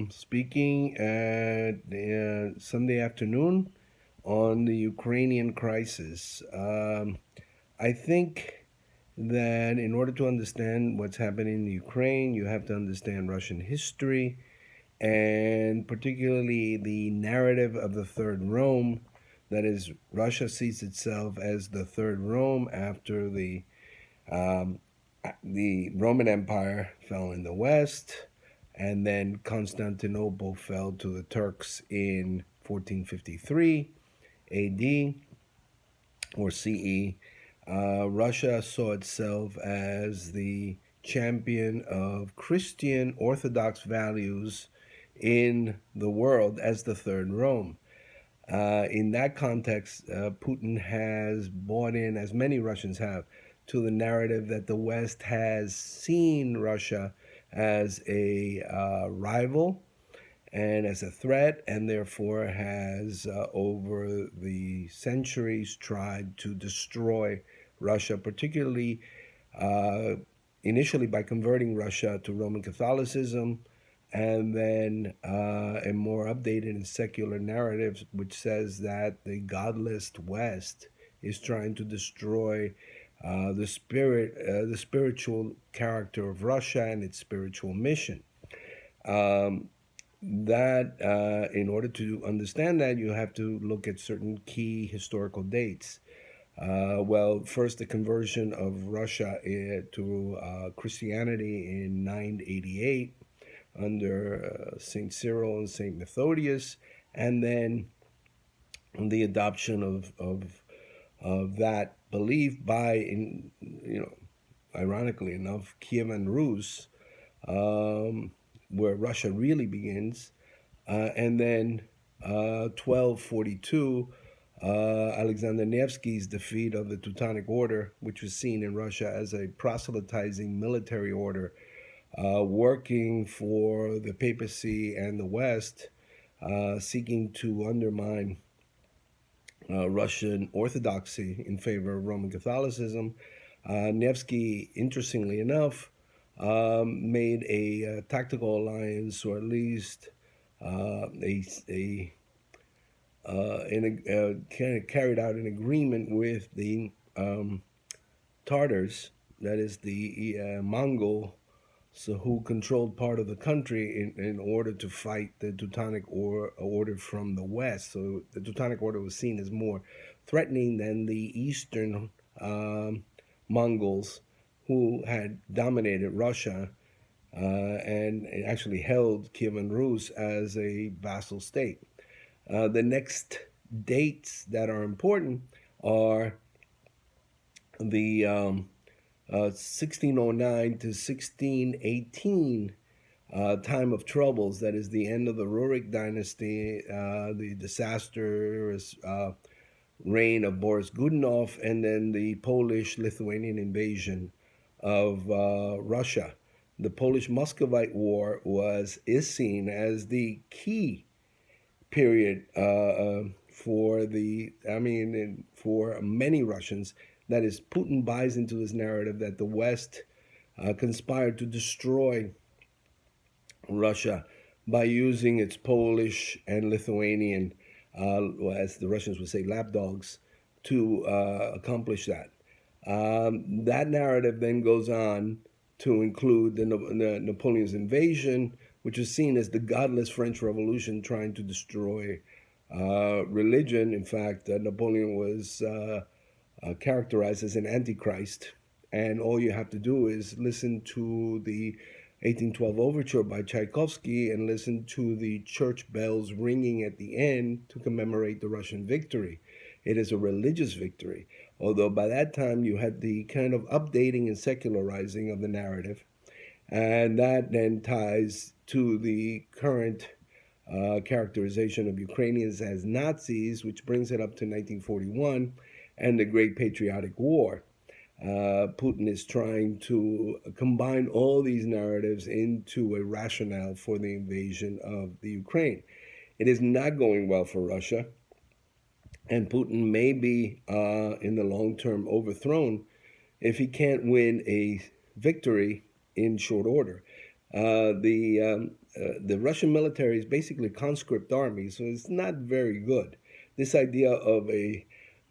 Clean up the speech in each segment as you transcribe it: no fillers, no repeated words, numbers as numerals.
speaking at Sunday afternoon on the Ukrainian crisis. I think that in order to understand what's happening in Ukraine, you have to understand Russian history and particularly the narrative of the Third Rome. That is, Russia sees itself as the Third Rome after um, the Roman Empire fell in the West, and then Constantinople fell to the Turks in 1453 AD or CE. Russia saw itself as the champion of Christian Orthodox values in the world as the Third Rome. In that context, Putin has bought in, as many Russians have, to the narrative that the West has seen Russia as a rival and as a threat, and therefore has, over the centuries, tried to destroy Russia, particularly initially by converting Russia to Roman Catholicism, and then a more updated and secular narrative, which says that the godless West is trying to destroy the spiritual character of Russia and its spiritual mission. In order to understand that, you have to look at certain key historical dates. First, the conversion of Russia to Christianity in 988 under St. Cyril and St. Methodius, and then the adoption of that belief by, ironically enough, Kiev and Rus, where Russia really begins, and then 1242, Alexander Nevsky's defeat of the Teutonic Order, which was seen in Russia as a proselytizing military order working for the papacy and the West, seeking to undermine Russian orthodoxy in favor of Roman Catholicism. Nevsky, interestingly enough, made a tactical alliance, or at least carried out an agreement with the Tartars, that is the Mongol, who controlled part of the country in order to fight the Teutonic Order from the West. So the Teutonic Order was seen as more threatening than the Eastern Mongols, who had dominated Russia and actually held Kiev and Rus as a vassal state. The next dates that are important are the 1609 to 1618 time of troubles. That is the end of the Rurik dynasty, the disastrous reign of Boris Godunov, and then the Polish-Lithuanian invasion of Russia. The Polish Muscovite War is seen as the key period for many Russians. That is, Putin buys into this narrative that the West conspired to destroy Russia by using its Polish and Lithuanian, as the Russians would say, lapdogs, to accomplish that. That narrative then goes on to include the Napoleon's invasion, which is seen as the godless French Revolution trying to destroy religion. In fact, Napoleon was characterized as an antichrist, and all you have to do is listen to the 1812 Overture by Tchaikovsky and listen to the church bells ringing at the end to commemorate the Russian victory. It is a religious victory, although by that time you had the kind of updating and secularizing of the narrative, and that then ties to the current characterization of Ukrainians as Nazis, which brings it up to 1941 and the Great Patriotic War. Putin is trying to combine all these narratives into a rationale for the invasion of the Ukraine. It is not going well for Russia, and Putin may be, in the long term, overthrown if he can't win a victory in short order. The Russian military is basically a conscript army, so it's not very good. This idea of a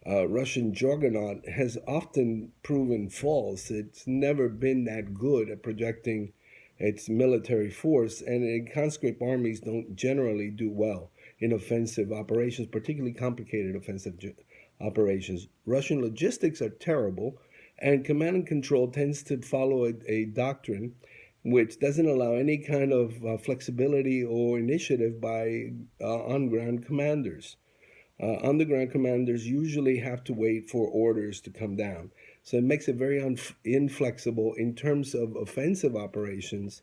Russian juggernaut has often proven false. It's never been that good at projecting its military force, and conscript armies don't generally do well in offensive operations, particularly complicated offensive operations. Russian logistics are terrible, and command and control tends to follow a doctrine which doesn't allow any kind of flexibility or initiative by on ground commanders. Underground commanders usually have to wait for orders to come down. So it makes it very inflexible in terms of offensive operations.